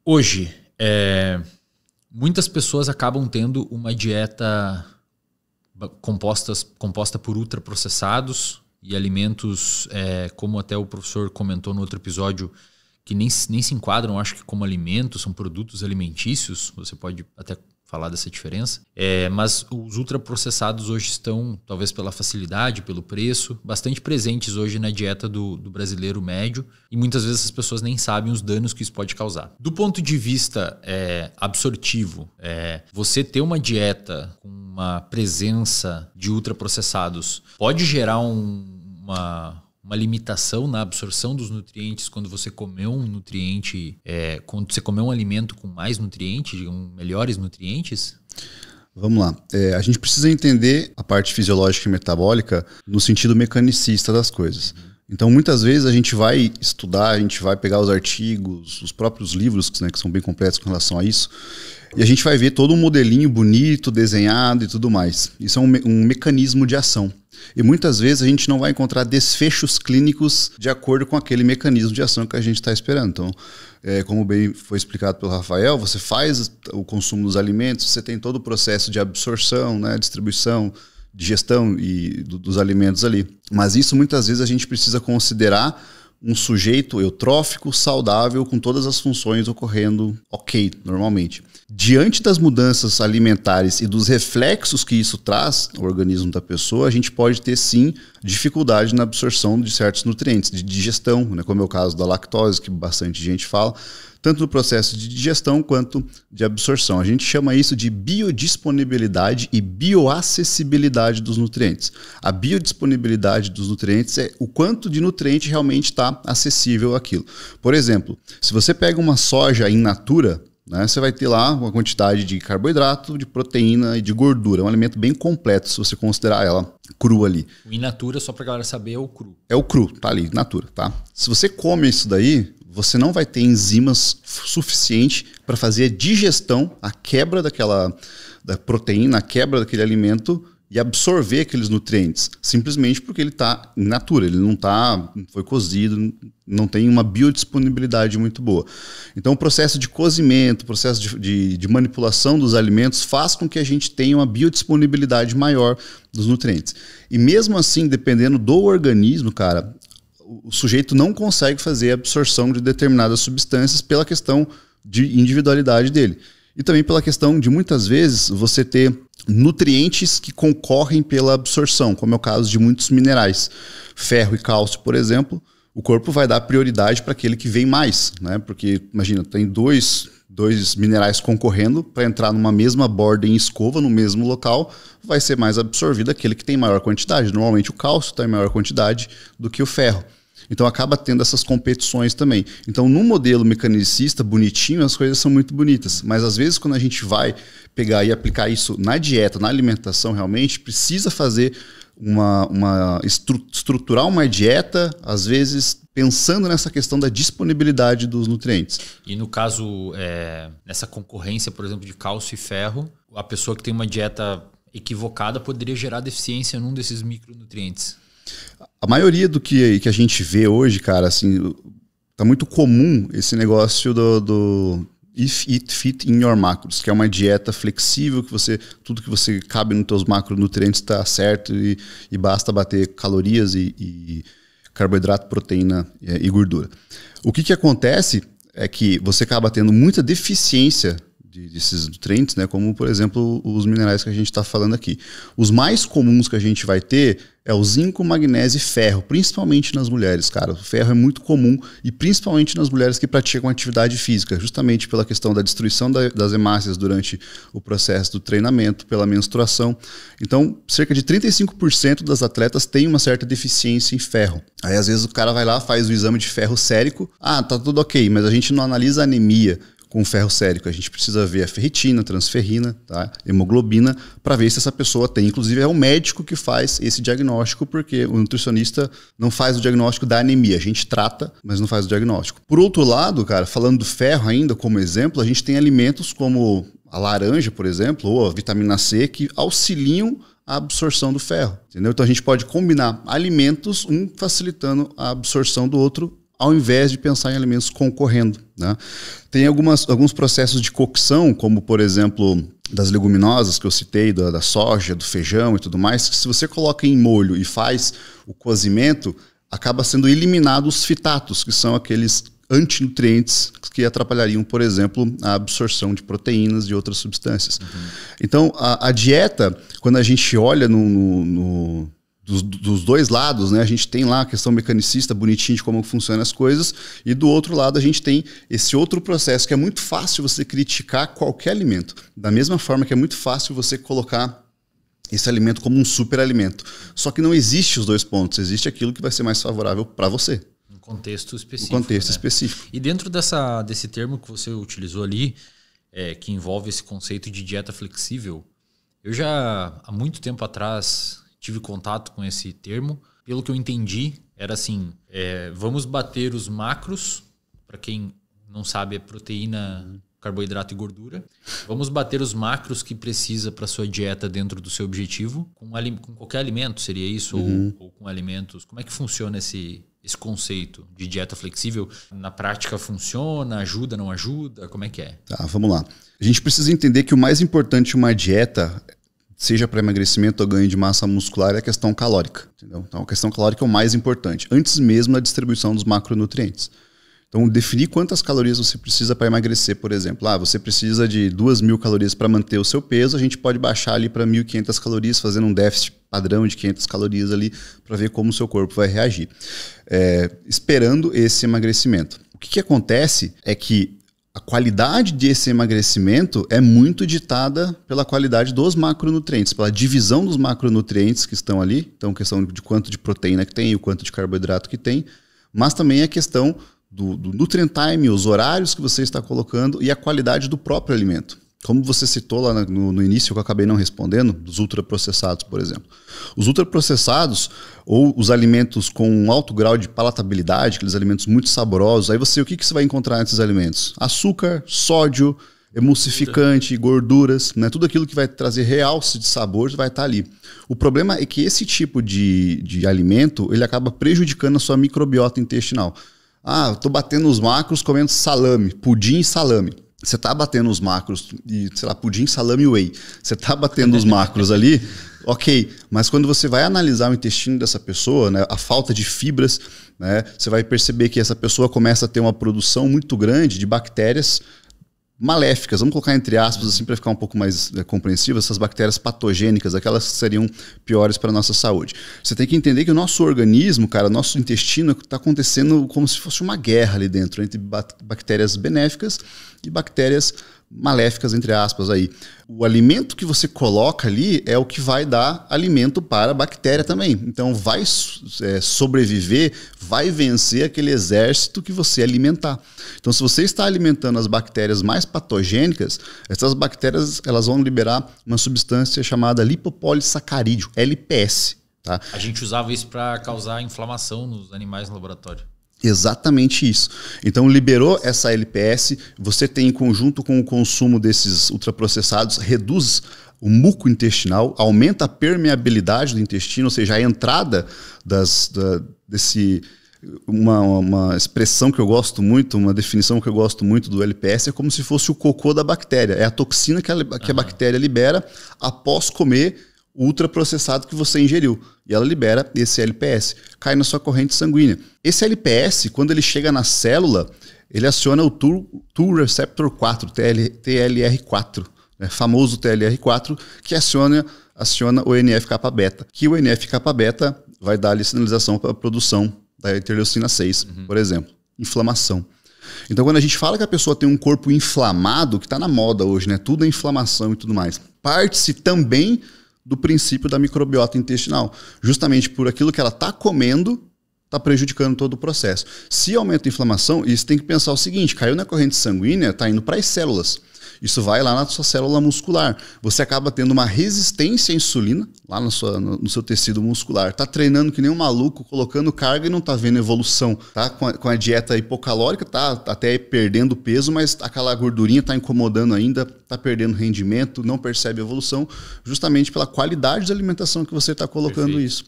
Hoje, muitas pessoas acabam tendo uma dieta composta por ultraprocessados e alimentos, como até o professor comentou no outro episódio, que nem se enquadram, acho que como alimentos, são produtos alimentícios. Você pode até falar dessa diferença. Mas os ultraprocessados hoje estão, talvez pela facilidade, pelo preço, bastante presentes hoje na dieta do brasileiro médio, e muitas vezes as pessoas nem sabem os danos que isso pode causar. Do ponto de vista absortivo, você ter uma dieta com uma presença de ultraprocessados pode gerar uma limitação na absorção dos nutrientes quando você comer um nutriente, quando você comer um alimento com mais nutrientes, melhores nutrientes? Vamos lá. A gente precisa entender a parte fisiológica e metabólica no sentido mecanicista das coisas. Então, muitas vezes a gente vai estudar, a gente vai pegar os artigos, os próprios livros, né, que são bem completos com relação a isso, e a gente vai ver todo um modelinho bonito, desenhado e tudo mais. Isso é um mecanismo de ação. E muitas vezes a gente não vai encontrar desfechos clínicos de acordo com aquele mecanismo de ação que a gente está esperando. Então, como bem foi explicado pelo Rafael, você faz o consumo dos alimentos, você tem todo o processo de absorção, né, distribuição, digestão dos alimentos ali. Mas isso muitas vezes a gente precisa considerar um sujeito eutrófico, saudável, com todas as funções ocorrendo ok, normalmente. Diante das mudanças alimentares e dos reflexos que isso traz ao organismo da pessoa, a gente pode ter sim dificuldade na absorção de certos nutrientes, de digestão, né, como é o caso da lactose, que bastante gente fala, tanto no processo de digestão quanto de absorção. A gente chama isso de biodisponibilidade e bioacessibilidade dos nutrientes. A biodisponibilidade dos nutrientes é o quanto de nutriente realmente está acessível àquilo. Por exemplo, se você pega uma soja in natura, né, você vai ter lá uma quantidade de carboidrato, de proteína e de gordura. É um alimento bem completo se você considerar ela crua ali. O in natura, só para a galera saber, é o cru. É o cru, tá ali, natura, tá? Se você come isso daí, você não vai ter enzimas suficiente para fazer a digestão, a quebra da proteína, a quebra daquele alimento e absorver aqueles nutrientes, simplesmente porque ele está in natura, ele não foi cozido, não tem uma biodisponibilidade muito boa. Então o processo de cozimento, o processo de manipulação dos alimentos faz com que a gente tenha uma biodisponibilidade maior dos nutrientes. E mesmo assim, dependendo do organismo, cara, o sujeito não consegue fazer a absorção de determinadas substâncias pela questão de individualidade dele. E também pela questão de, muitas vezes, você ter nutrientes que concorrem pela absorção, como é o caso de muitos minerais. Ferro e cálcio, por exemplo, o corpo vai dar prioridade para aquele que vem mais, né? Porque, imagina, tem dois minerais concorrendo para entrar numa mesma borda em escova, no mesmo local, vai ser mais absorvido aquele que tem maior quantidade. Normalmente o cálcio está em maior quantidade do que o ferro. Então acaba tendo essas competições também. Então no modelo mecanicista bonitinho as coisas são muito bonitas, mas às vezes quando a gente vai pegar e aplicar isso na dieta, na alimentação realmente, precisa fazer estruturar uma dieta, às vezes pensando nessa questão da disponibilidade dos nutrientes. E no caso, nessa concorrência, por exemplo, de cálcio e ferro, a pessoa que tem uma dieta equivocada poderia gerar deficiência num desses micronutrientes. A maioria do que a gente vê hoje, cara, assim, tá muito comum esse negócio do If It Fit in Your Macros, que é uma dieta flexível, que tudo que você cabe nos teus macronutrientes está certo e basta bater calorias e carboidrato, proteína e gordura. O que acontece é que você acaba tendo muita deficiência desses nutrientes, né, como, por exemplo, os minerais que a gente está falando aqui. Os mais comuns que a gente vai ter é o zinco, magnésio e ferro, principalmente nas mulheres, cara. O ferro é muito comum e principalmente nas mulheres que praticam atividade física, justamente pela questão da destruição das hemácias durante o processo do treinamento, pela menstruação. Então, cerca de 35% das atletas têm uma certa deficiência em ferro. Aí, às vezes, o cara vai lá, faz o exame de ferro sérico. Ah, tá tudo ok, mas a gente não analisa a anemia com ferro sérico. A gente precisa ver a ferritina, transferrina, tá? Hemoglobina, para ver se essa pessoa tem. Inclusive, é o médico que faz esse diagnóstico, porque o nutricionista não faz o diagnóstico da anemia. A gente trata, mas não faz o diagnóstico. Por outro lado, cara, falando do ferro ainda como exemplo, a gente tem alimentos como a laranja, por exemplo, ou a vitamina C, que auxiliam a absorção do ferro, entendeu? Então a gente pode combinar alimentos, um facilitando a absorção do outro, ao invés de pensar em alimentos concorrendo, né? Tem alguns processos de cocção, como por exemplo das leguminosas que eu citei, da soja, do feijão e tudo mais, que se você coloca em molho e faz o cozimento, acaba sendo eliminado os fitatos, que são aqueles antinutrientes que atrapalhariam, por exemplo, a absorção de proteínas e outras substâncias. Então, a dieta, quando a gente olha dos dois lados, né, a gente tem lá a questão mecanicista, bonitinha de como funcionam as coisas, e do outro lado a gente tem esse outro processo que é muito fácil você criticar qualquer alimento. Da mesma forma que é muito fácil você colocar esse alimento como um superalimento. Só que não existe os dois pontos, existe aquilo que vai ser mais favorável para você. Um contexto específico. Um contexto específico. E dentro desse termo que você utilizou ali, que envolve esse conceito de dieta flexível, eu já há muito tempo atrás tive contato com esse termo. Pelo que eu entendi, era assim, vamos bater os macros, para quem não sabe, é proteína, carboidrato e gordura. Vamos bater os macros que precisa para sua dieta dentro do seu objetivo, com qualquer alimento, seria isso? Ou com alimentos? Como é que funciona esse conceito de dieta flexível? Na prática funciona? Ajuda, não ajuda? Como é que é? Tá, vamos lá. A gente precisa entender que o mais importante em uma dieta, seja para emagrecimento ou ganho de massa muscular, é a questão calórica. Entendeu? Então, a questão calórica é o mais importante, antes mesmo da distribuição dos macronutrientes. Então, definir quantas calorias você precisa para emagrecer, por exemplo. Você precisa de 2.000 calorias para manter o seu peso, a gente pode baixar ali para 1.500 calorias, fazendo um déficit padrão de 500 calorias ali, para ver como o seu corpo vai reagir. Esperando esse emagrecimento. O que acontece é que a qualidade desse emagrecimento é muito ditada pela qualidade dos macronutrientes, pela divisão dos macronutrientes que estão ali. Então, questão de quanto de proteína que tem e o quanto de carboidrato que tem, mas também a questão do nutrient time, os horários que você está colocando e a qualidade do próprio alimento. Como você citou lá no início, que eu acabei não respondendo, dos ultraprocessados, por exemplo. Os ultraprocessados, ou os alimentos com um alto grau de palatabilidade, aqueles alimentos muito saborosos, aí o que você vai encontrar nesses alimentos? Açúcar, sódio, emulsificante, gorduras, né? Tudo aquilo que vai trazer realce de sabor vai estar ali. O problema é que esse tipo de alimento, ele acaba prejudicando a sua microbiota intestinal. Eu estou batendo os macros comendo salame, pudim e salame. Você está batendo os macros, e, sei lá, pudim, salame e whey. Você está batendo os macros ali, ok. Mas quando você vai analisar o intestino dessa pessoa, né, a falta de fibras, né, você vai perceber que essa pessoa começa a ter uma produção muito grande de bactérias maléficas, vamos colocar entre aspas assim para ficar um pouco mais compreensível, essas bactérias patogênicas, aquelas que seriam piores para a nossa saúde. Você tem que entender que o nosso organismo, cara, nosso intestino está acontecendo como se fosse uma guerra ali dentro, entre bactérias benéficas e bactérias maléficas, entre aspas, aí. O alimento que você coloca ali é o que vai dar alimento para a bactéria também. Então vai sobreviver, vai vencer aquele exército que você alimentar. Então se você está alimentando as bactérias mais patogênicas, essas bactérias elas vão liberar uma substância chamada lipopolissacarídeo, LPS. Tá? A gente usava isso para causar inflamação nos animais no laboratório. Exatamente isso. Então liberou essa LPS, você tem em conjunto com o consumo desses ultraprocessados, reduz o muco intestinal, aumenta a permeabilidade do intestino, ou seja, a entrada uma expressão que eu gosto muito, uma definição que eu gosto muito do LPS é como se fosse o cocô da bactéria. É a toxina que a bactéria libera após comer o ultraprocessado que você ingeriu. E ela libera esse LPS, cai na sua corrente sanguínea. Esse LPS, quando ele chega na célula, ele aciona o Toll Receptor 4, TLR4, né? Famoso TLR4, que aciona o NF-κB, que o NF-κB vai dar ali sinalização para a produção da interleucina 6, por exemplo. Inflamação. Então, quando a gente fala que a pessoa tem um corpo inflamado, que está na moda hoje, né? Tudo é inflamação e tudo mais, parte-se também do princípio da microbiota intestinal. Justamente por aquilo que ela está comendo, está prejudicando todo o processo. Se aumenta a inflamação, isso tem que pensar o seguinte, caiu na corrente sanguínea, está indo para as células. Isso vai lá na sua célula muscular. Você acaba tendo uma resistência à insulina lá no seu tecido muscular. Está treinando que nem um maluco, colocando carga e não está vendo evolução. Tá com a dieta hipocalórica, tá até perdendo peso, mas aquela gordurinha está incomodando ainda, está perdendo rendimento, não percebe evolução, justamente pela qualidade da alimentação que você está colocando. Perfeito. Isso.